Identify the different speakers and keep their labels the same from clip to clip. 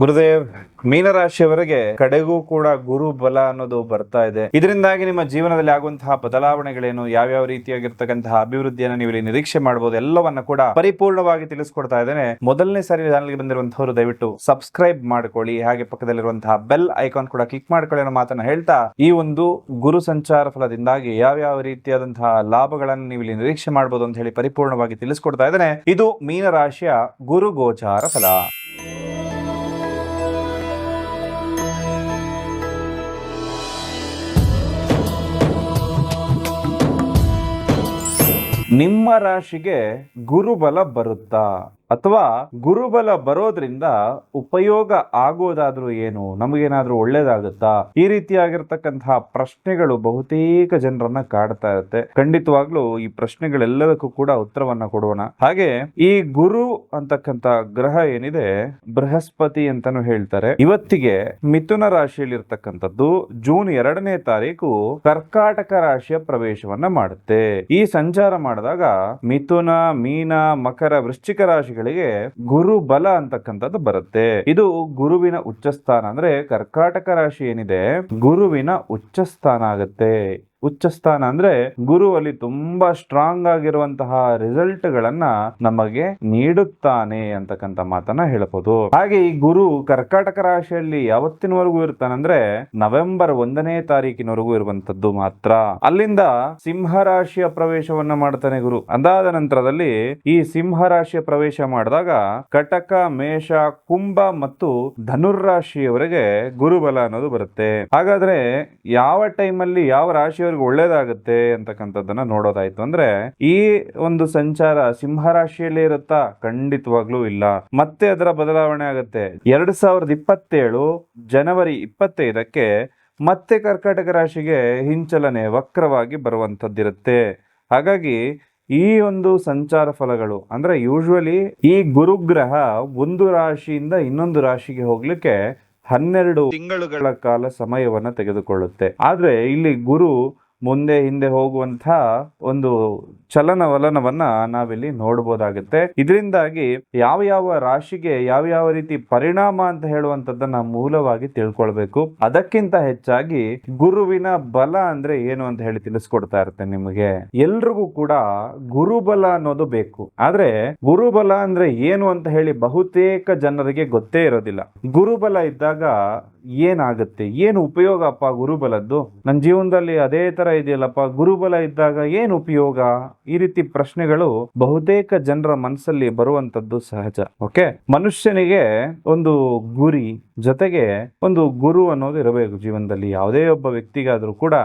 Speaker 1: ಗುರುದೇವ್, ಮೀನರಾಶಿಯವರಿಗೆ ಕಡೆಗೂ ಕೂಡ ಗುರು ಬಲ ಅನ್ನೋದು ಬರ್ತಾ ಇದೆ. ಇದರಿಂದಾಗಿ ನಿಮ್ಮ ಜೀವನದಲ್ಲಿ ಆಗುವಂತಹ ಬದಲಾವಣೆಗಳೇನು, ಯಾವ್ಯಾವ ರೀತಿಯಾಗಿರ್ತಕ್ಕಂತಹ ಅಭಿವೃದ್ಧಿಯನ್ನು ನೀವು ಇಲ್ಲಿ ನಿರೀಕ್ಷೆ ಮಾಡಬಹುದು, ಎಲ್ಲವನ್ನ ಕೂಡ ಪರಿಪೂರ್ಣವಾಗಿ ತಿಳಿಸ್ಕೊಡ್ತಾ ಇದ್ದೇನೆ. ಮೊದಲನೇ ಸಾರಿ ಚಾನಲ್ಗೆ ಬಂದಿರುವಂತವರು ದಯವಿಟ್ಟು ಸಬ್ಸ್ಕ್ರೈಬ್ ಮಾಡ್ಕೊಳ್ಳಿ, ಹಾಗೆ ಪಕ್ಕದಲ್ಲಿರುವಂತಹ ಬೆಲ್ ಐಕಾನ್ ಕೂಡ ಕ್ಲಿಕ್ ಮಾಡ್ಕೊಳ್ಳಿ ಅನ್ನೋ ಮಾತನ್ನ ಹೇಳ್ತಾ, ಈ ಒಂದು ಗುರು ಸಂಚಾರ ಫಲದಿಂದಾಗಿ ಯಾವ್ಯಾವ ರೀತಿಯಾದಂತಹ ಲಾಭಗಳನ್ನು ನೀವು ಇಲ್ಲಿ ನಿರೀಕ್ಷೆ ಮಾಡಬಹುದು ಅಂತ ಹೇಳಿ ಪರಿಪೂರ್ಣವಾಗಿ ತಿಳಿಸ್ಕೊಡ್ತಾ ಇದ್ದೇನೆ. ಇದು ಮೀನರಾಶಿಯ ಗುರು ಗೋಚಾರ ಫಲ. ನಿಮ್ಮ ರಾಶಿಗೆ ಗುರುಬಲ ಬರುತ್ತಾ ಅಥವಾ ಗುರುಬಲ ಬರೋದ್ರಿಂದ ಉಪಯೋಗ ಆಗೋದಾದ್ರೂ ಏನು, ನಮಗೇನಾದ್ರೂ ಒಳ್ಳೇದಾಗುತ್ತಾ, ಈ ರೀತಿಯಾಗಿರ್ತಕ್ಕಂತಹ ಪ್ರಶ್ನೆಗಳು ಬಹುತೇಕ ಜನರನ್ನ ಕಾಡ್ತಾ ಇರುತ್ತೆ. ಖಂಡಿತವಾಗ್ಲೂ ಈ ಪ್ರಶ್ನೆಗಳೆಲ್ಲದಕ್ಕೂ ಕೂಡ ಉತ್ತರವನ್ನ ಕೊಡೋಣ. ಹಾಗೆ ಈ ಗುರು ಅಂತಕ್ಕಂಥ ಗ್ರಹ ಏನಿದೆ, ಬೃಹಸ್ಪತಿ ಅಂತಾನು ಹೇಳ್ತಾರೆ, ಇವತ್ತಿಗೆ ಮಿಥುನ ರಾಶಿಯಲ್ಲಿರ್ತಕ್ಕಂಥದ್ದು ಜೂನ್ 2ನೇ ತಾರೀಕು ಕರ್ಕಾಟಕ ರಾಶಿಯ ಪ್ರವೇಶವನ್ನ ಮಾಡುತ್ತೆ. ಈ ಸಂಚಾರ ಮಾಡಿದಾಗ ಮಿಥುನ, ಮೀನ, ಮಕರ, ವೃಶ್ಚಿಕ ರಾಶಿಗಳಿಗೆ ಗುರು ಬಲ ಅಂತಕ್ಕಂಥದ್ದು ಬರುತ್ತೆ. ಇದು ಗುರುವಿನ ಉಚ್ಚಸ್ಥಾನ. ಅಂದ್ರೆ ಕರ್ಕಾಟಕ ರಾಶಿ ಏನಿದೆ ಗುರುವಿನ ಉಚ್ಚಸ್ಥಾನ ಆಗುತ್ತೆ. ಉಚ್ಚಸ್ಥಾನ ಅಂದ್ರೆ ಗುರು ಅಲ್ಲಿ ತುಂಬಾ ಸ್ಟ್ರಾಂಗ್ ಆಗಿರುವಂತಹ ರಿಸಲ್ಟ್ ಗಳನ್ನ ನಮಗೆ ನೀಡುತ್ತಾನೆ ಅಂತಕ್ಕಂಥ ಮಾತನ್ನ ಹೇಳಬಹುದು. ಹಾಗೆ ಈ ಗುರು ಕರ್ಕಾಟಕ ರಾಶಿಯಲ್ಲಿ ಯಾವತ್ತಿನವರೆಗೂ ಇರ್ತಾನಂದ್ರೆ ನವೆಂಬರ್ 1ನೇ ತಾರೀಕಿನವರೆಗೂ ಇರುವಂತದ್ದು ಮಾತ್ರ. ಅಲ್ಲಿಂದ ಸಿಂಹ ರಾಶಿಯ ಪ್ರವೇಶವನ್ನ ಮಾಡ್ತಾನೆ ಗುರು. ಅದಾದ ನಂತರದಲ್ಲಿ ಈ ಸಿಂಹ ರಾಶಿಯ ಪ್ರವೇಶ ಮಾಡಿದಾಗ ಕಟಕ, ಮೇಷ, ಕುಂಭ ಮತ್ತು ಧನುರ್ರಾಶಿಯವರೆಗೆ ಗುರುಬಲ ಅನ್ನೋದು ಬರುತ್ತೆ. ಹಾಗಾದ್ರೆ ಯಾವ ಟೈಮಲ್ಲಿ ಯಾವ ರಾಶಿಯ ಒಳ್ಳೇದಾಗುತ್ತೆ ಅಂತಕ್ಕಂಥದ್ದನ್ನ ನೋಡೋದಾಯ್ತು ಅಂದ್ರೆ, ಈ ಒಂದು ಸಂಚಾರ ಸಿಂಹ ರಾಶಿಯಲ್ಲೇ ಇರುತ್ತಾ? ಖಂಡಿತವಾಗ್ಲೂ ಇಲ್ಲ. ಮತ್ತೆ ಅದರ ಬದಲಾವಣೆ ಆಗುತ್ತೆ. 2027 ಜನವರಿ 25ಕ್ಕೆ ಮತ್ತೆ ಕರ್ಕಾಟಕ ರಾಶಿಗೆ ಹಿಂಚಲನೆ ವಕ್ರವಾಗಿ ಬರುವಂತದ್ದಿರುತ್ತೆ. ಹಾಗಾಗಿ ಈ ಒಂದು ಸಂಚಾರ ಫಲಗಳು ಅಂದ್ರೆ ಯೂಶುವಲಿ ಈ ಗುರುಗ್ರಹ ಒಂದು ರಾಶಿಯಿಂದ ಇನ್ನೊಂದು ರಾಶಿಗೆ ಹೋಗ್ಲಿಕ್ಕೆ 12 ತಿಂಗಳುಗಳ ಕಾಲ ಸಮಯವನ್ನ ತೆಗೆದುಕೊಳ್ಳುತ್ತೆ. ಆದ್ರೆ ಇಲ್ಲಿ ಗುರು ಮುಂದೆ ಹಿಂದೆ ಹೋಗುವಂತ ಒಂದು ಚಲನವಲನವನ್ನ ನಾವಿಲ್ಲಿ ನೋಡಬಹುದಾಗುತ್ತೆ. ಇದರಿಂದಾಗಿ ಯಾವ ರಾಶಿಗೆ ಯಾವ ರೀತಿ ಪರಿಣಾಮ ಅಂತ ಹೇಳುವಂತದ್ದನ್ನ ಮೂಲವಾಗಿ ತಿಳ್ಕೊಳ್ಬೇಕು. ಅದಕ್ಕಿಂತ ಹೆಚ್ಚಾಗಿ ಗುರುವಿನ ಬಲ ಅಂದ್ರೆ ಏನು ಅಂತ ಹೇಳಿ ತಿಳಿಸ್ಕೊಡ್ತಾ ಇರುತ್ತೆ ನಿಮಗೆ. ಎಲ್ರಿಗೂ ಕೂಡ ಗುರುಬಲ ಅನ್ನೋದು ಬೇಕು. ಆದ್ರೆ ಗುರುಬಲ ಅಂದ್ರೆ ಏನು ಅಂತ ಹೇಳಿ ಬಹುತೇಕ ಜನರಿಗೆ ಗೊತ್ತೇ ಇರೋದಿಲ್ಲ. ಗುರುಬಲ ಇದ್ದಾಗ ಏನಾಗುತ್ತೆ, ಏನು ಉಪಯೋಗ ಅಪ್ಪ ಗುರುಬಲದ್ದು, ನನ್ನ ಜೀವನದಲ್ಲಿ ಅದೇ ತರ ಇದೆಯಲ್ಲಪ್ಪ, ಗುರುಬಲ ಇದ್ದಾಗ ಏನು ಉಪಯೋಗ, ಈ ರೀತಿ ಪ್ರಶ್ನೆಗಳು ಬಹುತೇಕ ಜನರ ಮನಸ್ಸಲ್ಲಿ ಬರುವಂತದ್ದು ಸಹಜ. ಓಕೆ, ಮನುಷ್ಯನಿಗೆ ಒಂದು ಗುರಿ ಜೊತೆಗೆ ಒಂದು ಗುರು ಅನ್ನೋದು ಇರಬೇಕು ಜೀವನದಲ್ಲಿ. ಯಾವುದೇ ಒಬ್ಬ ವ್ಯಕ್ತಿಗಾದ್ರೂ ಕೂಡ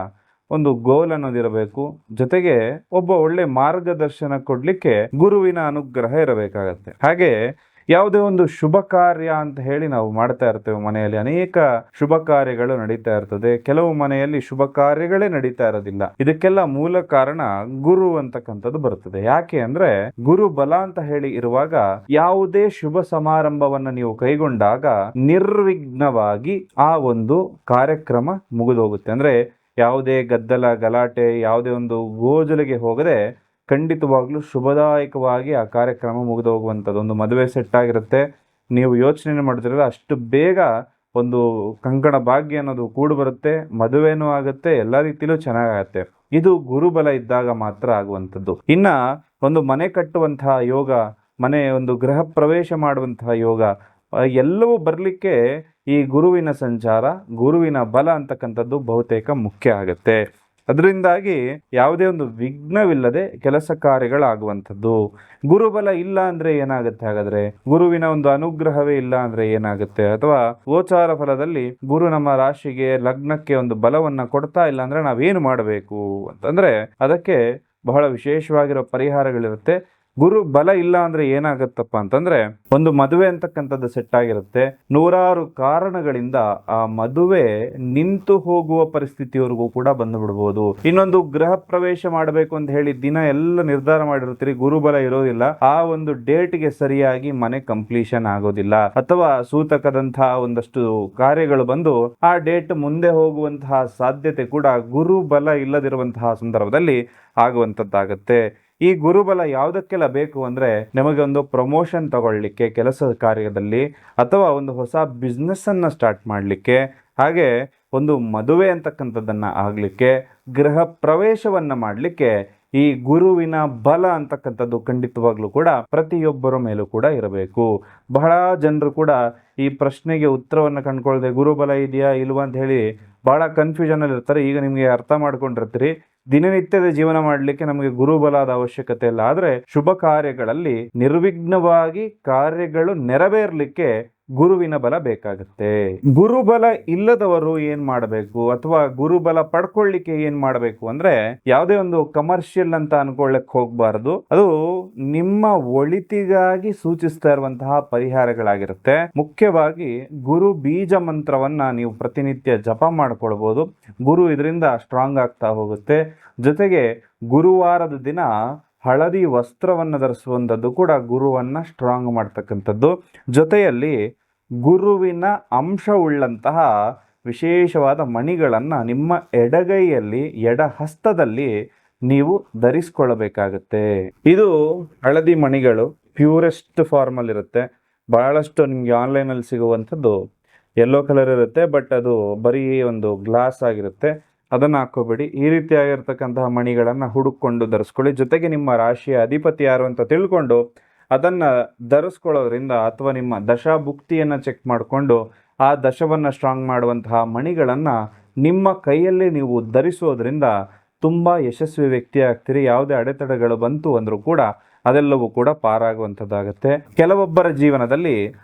Speaker 1: ಒಂದು ಗೋಲ್ ಅನ್ನೋದಿರಬೇಕು, ಜೊತೆಗೆ ಒಬ್ಬ ಒಳ್ಳೆ ಮಾರ್ಗದರ್ಶನ ಕೊಡ್ಲಿಕ್ಕೆ ಗುರುವಿನ ಅನುಗ್ರಹ ಇರಬೇಕಾಗತ್ತೆ. ಹಾಗೆ ಯಾವುದೇ ಒಂದು ಶುಭ ಕಾರ್ಯ ಅಂತ ಹೇಳಿ ನಾವು ಮಾಡ್ತಾ ಇರ್ತೇವೆ. ಮನೆಯಲ್ಲಿ ಅನೇಕ ಶುಭ ಕಾರ್ಯಗಳು ನಡೀತಾ ಇರ್ತದೆ. ಕೆಲವು ಮನೆಯಲ್ಲಿ ಶುಭ ಕಾರ್ಯಗಳೇ ನಡೀತಾ ಇರೋದಿಲ್ಲ. ಇದಕ್ಕೆಲ್ಲ ಮೂಲ ಕಾರಣ ಗುರು ಅಂತಕ್ಕಂಥದ್ದು ಬರ್ತದೆ. ಯಾಕೆ ಅಂದ್ರೆ ಗುರು ಬಲ ಅಂತ ಹೇಳಿ ಇರುವಾಗ ಯಾವುದೇ ಶುಭ ಸಮಾರಂಭವನ್ನ ನೀವು ಕೈಗೊಂಡಾಗ ನಿರ್ವಿಘ್ನವಾಗಿ ಆ ಒಂದು ಕಾರ್ಯಕ್ರಮ ಮುಗಿದೋಗುತ್ತೆ. ಅಂದ್ರೆ ಯಾವುದೇ ಗದ್ದಲ ಗಲಾಟೆ, ಯಾವುದೇ ಒಂದು ಗೋಜಲಿಗೆ ಹೋಗದೆ ಖಂಡಿತವಾಗ್ಲೂ ಶುಭದಾಯಕವಾಗಿ ಆ ಕಾರ್ಯಕ್ರಮ ಮುಗಿದು ಹೋಗುವಂಥದ್ದು. ಒಂದು ಮದುವೆ ಸೆಟ್ ಆಗಿರುತ್ತೆ, ನೀವು ಯೋಚನೆ ಮಾಡಿದ್ರೆ ಅಷ್ಟು ಬೇಗ ಒಂದು ಕಂಕಣ ಭಾಗ್ಯ ಅನ್ನೋದು ಕೂಡು ಬರುತ್ತೆ, ಮದುವೆನೂ ಆಗುತ್ತೆ, ಎಲ್ಲ ರೀತಿಲೂ ಚೆನ್ನಾಗಾಗತ್ತೆ. ಇದು ಗುರುಬಲ ಇದ್ದಾಗ ಮಾತ್ರ ಆಗುವಂಥದ್ದು. ಇನ್ನ ಒಂದು ಮನೆ ಕಟ್ಟುವಂತಹ ಯೋಗ, ಮನೆ ಒಂದು ಗೃಹ ಪ್ರವೇಶ ಮಾಡುವಂತಹ ಯೋಗ, ಎಲ್ಲವೂ ಬರಲಿಕ್ಕೆ ಈ ಗುರುವಿನ ಸಂಚಾರ, ಗುರುವಿನ ಬಲ ಅಂತಕ್ಕಂಥದ್ದು ಬಹುತೇಕ ಮುಖ್ಯ ಆಗುತ್ತೆ. ಅದರಿಂದಾಗಿ ಯಾವುದೇ ಒಂದು ವಿಘ್ನವಿಲ್ಲದೆ ಕೆಲಸ ಕಾರ್ಯಗಳಾಗುವಂಥದ್ದು. ಗುರುಬಲ ಇಲ್ಲ ಅಂದ್ರೆ ಏನಾಗುತ್ತೆ? ಹಾಗಾದ್ರೆ ಗುರುವಿನ ಒಂದು ಅನುಗ್ರಹವೇ ಇಲ್ಲ ಅಂದ್ರೆ ಏನಾಗುತ್ತೆ? ಅಥವಾ ಗೋಚಾರ ಫಲದಲ್ಲಿ ಗುರು ನಮ್ಮ ರಾಶಿಗೆ ಲಗ್ನಕ್ಕೆ ಒಂದು ಬಲವನ್ನ ಕೊಡ್ತಾ ಇಲ್ಲ ಅಂದ್ರೆ ನಾವೇನು ಮಾಡಬೇಕು ಅಂತಂದ್ರೆ, ಅದಕ್ಕೆ ಬಹಳ ವಿಶೇಷವಾಗಿರೋ ಪರಿಹಾರಗಳಿರುತ್ತೆ. ಗುರು ಬಲ ಇಲ್ಲ ಅಂದ್ರೆ ಏನಾಗತ್ತಪ್ಪ ಅಂತಂದ್ರೆ, ಒಂದು ಮದುವೆ ಅಂತಕ್ಕಂಥದ್ದು ಸೆಟ್ ಆಗಿರುತ್ತೆ, ನೂರಾರು ಕಾರಣಗಳಿಂದ ಆ ಮದುವೆ ನಿಂತು ಹೋಗುವ ಪರಿಸ್ಥಿತಿವರೆಗೂ ಕೂಡ ಬಂದು ಬಿಡ್ಬೋದು. ಇನ್ನೊಂದು ಗೃಹ ಪ್ರವೇಶ ಮಾಡಬೇಕು ಅಂತ ಹೇಳಿ ದಿನ ಎಲ್ಲ ನಿರ್ಧಾರ ಮಾಡಿರ್ತೀರಿ, ಗುರುಬಲ ಇರೋದಿಲ್ಲ, ಆ ಒಂದು ಡೇಟ್ಗೆ ಸರಿಯಾಗಿ ಮನೆ ಕಂಪ್ಲೀಷನ್ ಆಗೋದಿಲ್ಲ, ಅಥವಾ ಸೂತಕದಂತಹ ಒಂದಷ್ಟು ಕಾರ್ಯಗಳು ಬಂದು ಆ ಡೇಟ್ ಮುಂದೆ ಹೋಗುವಂತಹ ಸಾಧ್ಯತೆ ಕೂಡ ಗುರು ಬಲ ಇಲ್ಲದಿರುವಂತಹ ಸಂದರ್ಭದಲ್ಲಿ ಆಗುವಂತದ್ದಾಗತ್ತೆ. ಈ ಗುರುಬಲ ಯಾವುದಕ್ಕೆಲ್ಲ ಬೇಕು ಅಂದ್ರೆ ನಿಮಗೆ ಒಂದು ಪ್ರಮೋಷನ್ ತಗೊಳ್ಳಿಕ್ಕೆ ಕೆಲಸ ಕಾರ್ಯದಲ್ಲಿ, ಅಥವಾ ಒಂದು ಹೊಸ ಬಿಸ್ನೆಸ್ ಅನ್ನ ಸ್ಟಾರ್ಟ್ ಮಾಡಲಿಕ್ಕೆ, ಹಾಗೆ ಒಂದು ಮದುವೆ ಅಂತಕ್ಕಂಥದ್ದನ್ನ ಆಗ್ಲಿಕ್ಕೆ, ಗೃಹ ಪ್ರವೇಶವನ್ನ ಮಾಡಲಿಕ್ಕೆ ಈ ಗುರುವಿನ ಬಲ ಅಂತಕ್ಕಂಥದ್ದು ಖಂಡಿತವಾಗ್ಲೂ ಕೂಡ ಪ್ರತಿಯೊಬ್ಬರ ಮೇಲೂ ಕೂಡ ಇರಬೇಕು. ಬಹಳ ಜನರು ಕೂಡ ಈ ಪ್ರಶ್ನೆಗೆ ಉತ್ತರವನ್ನು ಕಂಡುಕೊಳ್ಳದೆ ಗುರುಬಲ ಇದೆಯಾ ಇಲ್ವಾ ಅಂತ ಹೇಳಿ ಬಹಳ ಕನ್ಫ್ಯೂಷನ್ ಅಲ್ಲಿ ಇರ್ತಾರೆ. ಈಗ ನಿಮಗೆ ಅರ್ಥ ಮಾಡ್ಕೊಂಡಿರ್ತೀರಿ, ದಿನನಿತ್ಯದ ಜೀವನ ಮಾಡಲಿಕ್ಕೆ ನಮಗೆ ಗುರುಬಲದ ಅವಶ್ಯಕತೆ ಇಲ್ಲ, ಆದ್ರೆ ಶುಭ ಕಾರ್ಯಗಳಲ್ಲಿ ನಿರ್ವಿಘ್ನವಾಗಿ ಕಾರ್ಯಗಳು ನೆರವೇರ್ಲಿಕ್ಕೆ ಗುರುವಿನ ಬಲ ಬೇಕಾಗುತ್ತೆ. ಗುರುಬಲ ಇಲ್ಲದವರು ಏನ್ ಮಾಡಬೇಕು, ಅಥವಾ ಗುರುಬಲ ಪಡ್ಕೊಳ್ಳಿಕ್ಕೆ ಏನ್ ಮಾಡಬೇಕು ಅಂದ್ರೆ, ಯಾವುದೇ ಒಂದು ಕಮರ್ಷಿಯಲ್ ಅಂತ ಅನ್ಕೊಳ್ಳಕ್ ಹೋಗ್ಬಾರ್ದು. ಅದು ನಿಮ್ಮ ಒಳಿತಿಗಾಗಿ ಸೂಚಿಸ್ತಾ ಇರುವಂತಹ ಪರಿಹಾರಗಳಾಗಿರುತ್ತೆ. ಮುಖ್ಯವಾಗಿ ಗುರು ಬೀಜ ಮಂತ್ರವನ್ನ ನೀವು ಪ್ರತಿನಿತ್ಯ ಜಪ ಮಾಡ್ಕೊಳ್ಬಹುದು. ಗುರು ಇದರಿಂದ ಸ್ಟ್ರಾಂಗ್ ಆಗ್ತಾ ಹೋಗುತ್ತೆ. ಜೊತೆಗೆ ಗುರುವಾರದ ದಿನ ಹಳದಿ ವಸ್ತ್ರವನ್ನು ಧರಿಸುವಂಥದ್ದು ಕೂಡ ಗುರುವನ್ನ ಸ್ಟ್ರಾಂಗ್ ಮಾಡ್ತಕ್ಕಂಥದ್ದು. ಜೊತೆಯಲ್ಲಿ ಗುರುವಿನ ಅಂಶವುಳ್ಳಂತಹ ವಿಶೇಷವಾದ ಮಣಿಗಳನ್ನ ನಿಮ್ಮ ಎಡಗೈಯಲ್ಲಿ, ಎಡ ಹಸ್ತದಲ್ಲಿ ನೀವು ಧರಿಸ್ಕೊಳ್ಬೇಕಾಗತ್ತೆ. ಇದು ಹಳದಿ ಮಣಿಗಳು ಪ್ಯೂರೆಸ್ಟ್ ಫಾರ್ಮ್ ಅಲ್ಲಿ ಇರುತ್ತೆ. ಬಹಳಷ್ಟು ನಿಮ್ಗೆ ಆನ್ಲೈನ್ ಅಲ್ಲಿ ಸಿಗುವಂಥದ್ದು ಯೆಲ್ಲೋ ಕಲರ್ ಇರುತ್ತೆ, ಬಟ್ ಅದು ಬರೀ ಒಂದು ಗ್ಲಾಸ್ ಆಗಿರುತ್ತೆ. ಅದನ್ನ ಹಾಕೋಬೇಡಿ. ಈ ರೀತಿಯಾಗಿರ್ತಕ್ಕಂತಹ ಮಣಿಗಳನ್ನ ಹುಡುಕೊಂಡು ಧರಿಸ್ಕೊಳ್ಳಿ. ಜೊತೆಗೆ ನಿಮ್ಮ ರಾಶಿಯ ಅಧಿಪತಿ ಯಾರು ಅಂತ ತಿಳ್ಕೊಂಡು ಅದನ್ನ ಧರಿಸ್ಕೊಳ್ಳೋದ್ರಿಂದ, ಅಥವಾ ನಿಮ್ಮ ದಶಾ ಭುಕ್ತಿಯನ್ನ ಚೆಕ್ ಮಾಡಿಕೊಂಡು ಆ ದಶವನ್ನ ಸ್ಟ್ರಾಂಗ್ ಮಾಡುವಂತಹ ಮಣಿಗಳನ್ನ ನಿಮ್ಮ ಕೈಯಲ್ಲಿ ನೀವು ಧರಿಸೋದ್ರಿಂದ ತುಂಬಾ ಯಶಸ್ವಿ ವ್ಯಕ್ತಿ ಆಗ್ತೀರಿ. ಯಾವುದೇ ಅಡೆತಡೆಗಳು ಬಂತು ಅಂದ್ರೂ ಕೂಡ ಅದೆಲ್ಲವೂ ಕೂಡ ಪಾರಾಗುವಂಥದ್ದಾಗತ್ತೆ. ಕೆಲವೊಬ್ಬರ ಜೀವನದಲ್ಲಿ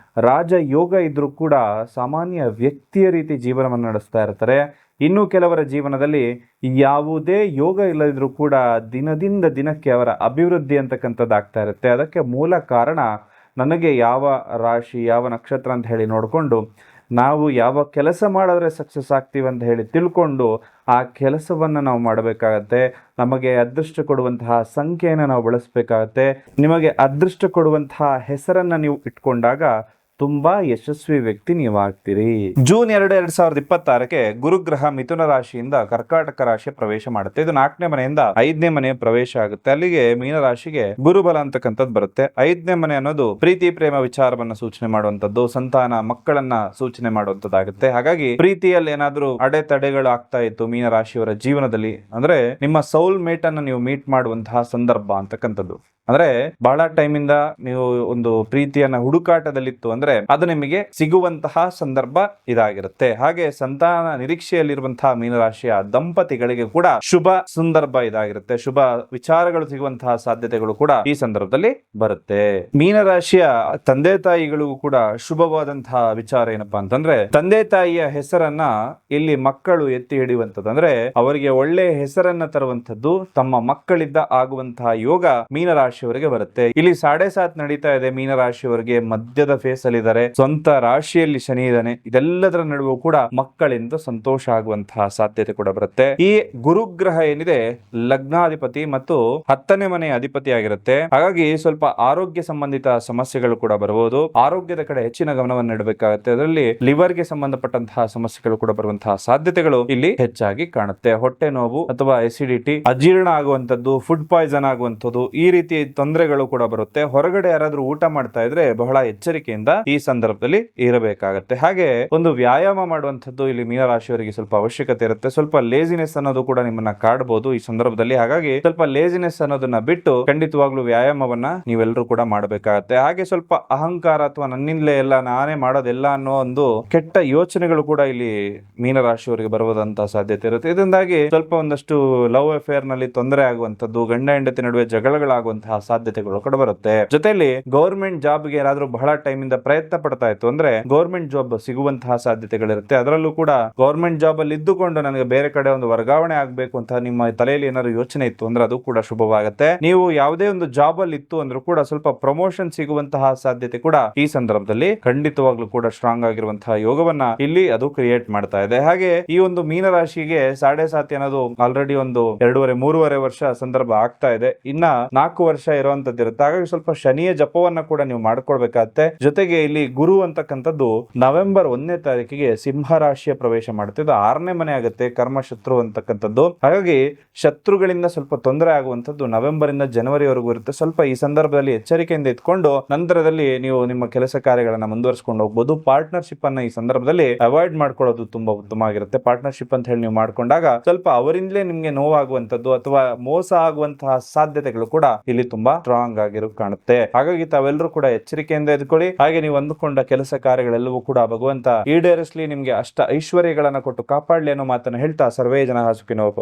Speaker 1: ರಾಜಯೋಗ ಇದ್ರೂ ಕೂಡ ಸಾಮಾನ್ಯ ವ್ಯಕ್ತಿಯ ರೀತಿ ಜೀವನವನ್ನು ನಡೆಸ್ತಾ ಇರ್ತಾರೆ. ಇನ್ನು ಕೆಲವರ ಜೀವನದಲ್ಲಿ ಯಾವುದೇ ಯೋಗ ಇಲ್ಲದಿದ್ರೂ ಕೂಡ ದಿನದಿಂದ ದಿನಕ್ಕೆ ಅವರ ಅಭಿವೃದ್ಧಿ ಅಂತಕ್ಕಂಥದ್ದು ಆಗ್ತಾ ಇರುತ್ತೆ. ಅದಕ್ಕೆ ಮೂಲ ಕಾರಣ ನನಗೆ ಯಾವ ರಾಶಿ, ಯಾವ ನಕ್ಷತ್ರ ಅಂತ ಹೇಳಿ ನೋಡಿಕೊಂಡು ನಾವು ಯಾವ ಕೆಲಸ ಮಾಡಿದ್ರೆ ಸಕ್ಸಸ್ ಆಗ್ತೀವಿ ಅಂತ ಹೇಳಿ ತಿಳ್ಕೊಂಡು ಆ ಕೆಲಸವನ್ನು ನಾವು ಮಾಡಬೇಕಾಗತ್ತೆ. ನಮಗೆ ಅದೃಷ್ಟ ಕೊಡುವಂತಹ ಸಂಖ್ಯೆಯನ್ನು ನಾವು ಬಳಸಬೇಕಾಗತ್ತೆ. ನಿಮಗೆ ಅದೃಷ್ಟ ಕೊಡುವಂತಹ ಹೆಸರನ್ನು ನೀವು ಇಟ್ಕೊಂಡಾಗ ತುಂಬಾ ಯಶಸ್ವಿ ವ್ಯಕ್ತಿ ನೀವಾಗ್ತೀರಿ. ಜೂನ್ 2, 2026ಕ್ಕೆ ಗುರುಗ್ರಹ ಮಿಥುನ ರಾಶಿಯಿಂದ ಕರ್ಕಾಟಕ ರಾಶಿಯ ಪ್ರವೇಶ ಮಾಡುತ್ತೆ. ಇದು 4ನೇ ಮನೆಯಿಂದ 5ನೇ ಮನೆಯ ಪ್ರವೇಶ ಆಗುತ್ತೆ. ಅಲ್ಲಿಗೆ ಮೀನ ರಾಶಿಗೆ ಗುರುಬಲ ಅಂತಕ್ಕಂಥದ್ದು ಬರುತ್ತೆ. 5ನೇ ಮನೆ ಅನ್ನೋದು ಪ್ರೀತಿ ಪ್ರೇಮ ವಿಚಾರವನ್ನ ಸೂಚನೆ ಮಾಡುವಂತದ್ದು, ಸಂತಾನ ಮಕ್ಕಳನ್ನ ಸೂಚನೆ ಮಾಡುವಂತದ್ದಾಗುತ್ತೆ. ಹಾಗಾಗಿ ಪ್ರೀತಿಯಲ್ಲಿ ಏನಾದ್ರೂ ಅಡೆತಡೆಗಳು ಆಗ್ತಾ ಇತ್ತು ಮೀನ ರಾಶಿಯವರ ಜೀವನದಲ್ಲಿ ಅಂದ್ರೆ, ನಿಮ್ಮ ಸೌಲ್ ಮೇಟ್ ಅನ್ನ ನೀವು ಮೀಟ್ ಮಾಡುವಂತಹ ಸಂದರ್ಭ ಅಂತಕ್ಕಂಥದ್ದು, ಅಂದ್ರೆ ಬಹಳ ಟೈಮ್ ಇಂದ ನೀವು ಒಂದು ಪ್ರೀತಿಯನ್ನ ಹುಡುಕಾಟದಲ್ಲಿತ್ತು ಅಂದ್ರೆ ಅದು ನಿಮಗೆ ಸಿಗುವಂತಹ ಸಂದರ್ಭ ಇದಾಗಿರುತ್ತೆ. ಹಾಗೆ ಸಂತಾನ ನಿರೀಕ್ಷೆಯಲ್ಲಿರುವಂತಹ ಮೀನರಾಶಿಯ ದಂಪತಿಗಳಿಗೆ ಕೂಡ ಶುಭ ಸಂದರ್ಭ ಇದಾಗಿರುತ್ತೆ. ಶುಭ ವಿಚಾರಗಳು ಸಿಗುವಂತಹ ಸಾಧ್ಯತೆಗಳು ಕೂಡ ಈ ಸಂದರ್ಭದಲ್ಲಿ ಬರುತ್ತೆ. ಮೀನರಾಶಿಯ ತಂದೆ ತಾಯಿಗಳಿಗೂ ಕೂಡ ಶುಭವಾದಂತಹ ವಿಚಾರ ಏನಪ್ಪಾ ಅಂತಂದ್ರೆ, ತಂದೆ ತಾಯಿಯ ಹೆಸರನ್ನ ಇಲ್ಲಿ ಮಕ್ಕಳು ಎತ್ತಿ ಹಿಡಿಯುವಂಥದ್ದು, ಅಂದ್ರೆ ಅವರಿಗೆ ಒಳ್ಳೆ ಹೆಸರನ್ನ ತರುವಂತದ್ದು ತಮ್ಮ ಮಕ್ಕಳಿಂದ ಆಗುವಂತಹ ಯೋಗ ಮೀನರಾಶಿಯವರಿಗೆ ಬರುತ್ತೆ. ಇಲ್ಲಿ 7.5 ನಡೀತಾ ಇದೆ. ಮೀನರಾಶಿಯವರಿಗೆ ಮಧ್ಯದ ಫೇಸ್ ಅಲ್ಲಿ ಇದ್ದಾರೆ, ಸ್ವಂತ ರಾಶಿಯಲ್ಲಿ ಶನಿ ಇದ್ದಾನೆ. ಇದೆಲ್ಲದರ ನಡುವೆ ಕೂಡ ಮಕ್ಕಳಿಂದ ಸಂತೋಷ ಆಗುವಂತಹ ಸಾಧ್ಯತೆ ಕೂಡ ಬರುತ್ತೆ. ಈ ಗುರುಗ್ರಹ ಏನಿದೆ ಲಗ್ನಾಧಿಪತಿ ಮತ್ತು 10ನೇ ಮನೆಯ ಅಧಿಪತಿ ಆಗಿರುತ್ತೆ. ಹಾಗಾಗಿ ಸ್ವಲ್ಪ ಆರೋಗ್ಯ ಸಂಬಂಧಿತ ಸಮಸ್ಯೆಗಳು ಕೂಡ ಬರಬಹುದು. ಆರೋಗ್ಯದ ಕಡೆ ಹೆಚ್ಚಿನ ಗಮನವನ್ನು ನೀಡಬೇಕಾಗುತ್ತೆ. ಅದರಲ್ಲಿ ಲಿವರ್ ಗೆ ಸಂಬಂಧಪಟ್ಟಂತಹ ಸಮಸ್ಯೆಗಳು ಕೂಡ ಬರುವಂತಹ ಸಾಧ್ಯತೆಗಳು ಇಲ್ಲಿ ಹೆಚ್ಚಾಗಿ ಕಾಣುತ್ತೆ. ಹೊಟ್ಟೆ ನೋವು ಅಥವಾ ಎಸಿಡಿಟಿ, ಅಜೀರ್ಣ ಆಗುವಂತದ್ದು, ಫುಡ್ ಪಾಯ್ಸನ್ ಆಗುವಂತದ್ದು, ಈ ರೀತಿ ತೊಂದರೆಗಳು ಕೂಡ ಬರುತ್ತೆ. ಹೊರಗಡೆ ಯಾರಾದ್ರೂ ಊಟ ಮಾಡ್ತಾ ಇದ್ರೆ ಬಹಳ ಎಚ್ಚರಿಕೆಯಿಂದ ಈ ಸಂದರ್ಭದಲ್ಲಿ ಇರಬೇಕಾಗತ್ತೆ. ಹಾಗೆ ಒಂದು ವ್ಯಾಯಾಮ ಮಾಡುವಂತದ್ದು ಇಲ್ಲಿ ಮೀನರಾಶಿಯವರಿಗೆ ಸ್ವಲ್ಪ ಅವಶ್ಯಕತೆ ಇರುತ್ತೆ. ಸ್ವಲ್ಪ ಲೇಜಿನೆಸ್ ಅನ್ನೋದು ಕೂಡ ನಿಮ್ಮನ್ನ ಕಾಡಬಹುದು ಈ ಸಂದರ್ಭದಲ್ಲಿ. ಹಾಗಾಗಿ ಸ್ವಲ್ಪ ಲೇಜಿನೆಸ್ ಅನ್ನೋದನ್ನ ಬಿಟ್ಟು ಖಂಡಿತವಾಗ್ಲೂ ವ್ಯಾಯಾಮವನ್ನ ನೀವೆಲ್ಲರೂ ಕೂಡ ಮಾಡಬೇಕಾಗತ್ತೆ. ಹಾಗೆ ಸ್ವಲ್ಪ ಅಹಂಕಾರ ಅಥವಾ ನನ್ನಿಂದಲೇ ಎಲ್ಲ, ನಾನೇ ಮಾಡೋದೆಲ್ಲ ಅನ್ನೋ ಒಂದು ಕೆಟ್ಟ ಯೋಚನೆಗಳು ಕೂಡ ಇಲ್ಲಿ ಮೀನರಾಶಿಯವರಿಗೆ ಬರುವಂತಹ ಸಾಧ್ಯತೆ ಇರುತ್ತೆ. ಇದರಿಂದಾಗಿ ಸ್ವಲ್ಪ ಒಂದಷ್ಟು ಲವ್ ಅಫೇರ್ ನಲ್ಲಿ ತೊಂದರೆ ಆಗುವಂತದ್ದು, ಗಂಡ ಹೆಂಡತಿ ನಡುವೆ ಜಗಳಗಳಾಗುವಂತಹ ಸಾಧ್ಯತೆಗಳು ಕೂಡ ಬರುತ್ತೆ. ಜೊತೆಯಲ್ಲಿ ಗೌರ್ಮೆಂಟ್ ಜಾಬ್ಗೆ ಯಾರಾದ್ರೂ ಬಹಳ ಟೈಮ್ ಇಂದ ಪ್ರಯತ್ನ ಪಡ್ತಾ ಇತ್ತು ಅಂದ್ರೆ ಗೌರ್ಮೆಂಟ್ ಜಾಬ್ ಸಿಗುವಂತಹ ಸಾಧ್ಯತೆಗಳಿರುತ್ತೆ. ಅದರಲ್ಲೂ ಕೂಡ ಗೌರ್ಮೆಂಟ್ ಜಾಬ್ ಅಲ್ಲಿ ಇದ್ದುಕೊಂಡು ನನಗೆ ಬೇರೆ ಕಡೆ ಒಂದು ವರ್ಗಾವಣೆ ಆಗ್ಬೇಕು ಅಂತ ನಿಮ್ಮ ತಲೆಯಲ್ಲಿ ಏನಾದ್ರು ಯೋಚನೆ ಇತ್ತು ಅಂದ್ರೆ ಅದು ಕೂಡ ಶುಭವಾಗುತ್ತೆ. ನೀವು ಯಾವುದೇ ಒಂದು ಜಾಬ್ ಅಲ್ಲಿ ಇತ್ತು ಅಂದ್ರೂ ಕೂಡ ಸ್ವಲ್ಪ ಪ್ರಮೋಷನ್ ಸಿಗುವಂತಹ ಸಾಧ್ಯತೆ ಕೂಡ ಈ ಸಂದರ್ಭದಲ್ಲಿ ಖಂಡಿತವಾಗ್ಲೂ ಕೂಡ ಸ್ಟ್ರಾಂಗ್ ಆಗಿರುವಂತಹ ಯೋಗವನ್ನ ಇಲ್ಲಿ ಅದು ಕ್ರಿಯೇಟ್ ಮಾಡ್ತಾ ಇದೆ. ಹಾಗೆ ಈ ಒಂದು ಮೀನರಾಶಿಗೆ 7.5 ಅನ್ನೋದು ಆಲ್ರೆಡಿ ಒಂದು 2.5-3.5 ವರ್ಷ ಸಂದರ್ಭ ಆಗ್ತಾ ಇದೆ. ಇನ್ನ 4 ವರ್ಷ ವರ್ಷ ಇರುವಂತದ್ದು ಇರುತ್ತೆ. ಹಾಗಾಗಿ ಸ್ವಲ್ಪ ಶನಿಯ ಜಪವನ್ನ ಕೂಡ ನೀವು ಮಾಡ್ಕೊಳ್ಬೇಕಾಗತ್ತೆ. ಜೊತೆಗೆ ಇಲ್ಲಿ ಗುರು ಅಂತಕ್ಕಂಥದ್ದು ನವೆಂಬರ್ 1ನೇ ತಾರೀಕಿಗೆ ಸಿಂಹ ರಾಶಿಯ ಪ್ರವೇಶ ಮಾಡುತ್ತೆ. ಇದು 6ನೇ ಮನೆ ಆಗುತ್ತೆ, ಕರ್ಮಶತ್ರು ಅಂತಕ್ಕಂಥದ್ದು. ಹಾಗಾಗಿ ಶತ್ರುಗಳಿಂದ ಸ್ವಲ್ಪ ತೊಂದರೆ ಆಗುವಂತದ್ದು ನವೆಂಬರ್ ಇಂದ ಜನವರಿವರೆಗೂ ಇರುತ್ತೆ. ಸ್ವಲ್ಪ ಈ ಸಂದರ್ಭದಲ್ಲಿ ಎಚ್ಚರಿಕೆಯಿಂದ ಇದ್ಕೊಂಡು ನಂತರದಲ್ಲಿ ನೀವು ನಿಮ್ಮ ಕೆಲಸ ಕಾರ್ಯಗಳನ್ನ ಮುಂದುವರಿಸಿಕೊಂಡು ಹೋಗ್ಬೋದು. ಪಾರ್ಟ್ನರ್ಶಿಪ್ ಅನ್ನ ಈ ಸಂದರ್ಭದಲ್ಲಿ ಅವಾಯ್ಡ್ ಮಾಡ್ಕೊಳ್ಳೋದು ತುಂಬಾ ಉತ್ತಮ ಆಗಿರುತ್ತೆ. ಪಾರ್ಟ್ನರ್ಶಿಪ್ ಅಂತ ಹೇಳಿ ನೀವು ಮಾಡ್ಕೊಂಡಾಗ ಸ್ವಲ್ಪ ಅವರಿಂದಲೇ ನಿಮ್ಗೆ ನೋವಾಗುವಂತದ್ದು ಅಥವಾ ಮೋಸ ಆಗುವಂತಹ ಸಾಧ್ಯತೆಗಳು ಕೂಡ ಇಲ್ಲಿ ತುಂಬಾ ಸ್ಟ್ರಾಂಗ್ ಆಗಿರೋ ಕಾಣುತ್ತೆ. ಹಾಗಾಗಿ ತಾವೆಲ್ಲರೂ ಕೂಡ ಎಚ್ಚರಿಕೆಯಿಂದ ಇದ್ಕೊಳ್ಳಿ. ಹಾಗೆ ನೀವು ಅಂದುಕೊಂಡ ಕೆಲಸ ಕಾರ್ಯಗಳೆಲ್ಲವೂ ಕೂಡ ಭಗವಂತ ಈಡೇರಿಸಲಿ, ನಿಮ್ಗೆ ಅಷ್ಟ ಐಶ್ವರ್ಯಗಳನ್ನ ಕೊಟ್ಟು ಕಾಪಾಡಲಿ ಅನ್ನೋ ಮಾತನ್ನು ಹೇಳ್ತಾ ಸರ್ವೇ ಜನ ಸುಖಿನೋ ಭವಂತು.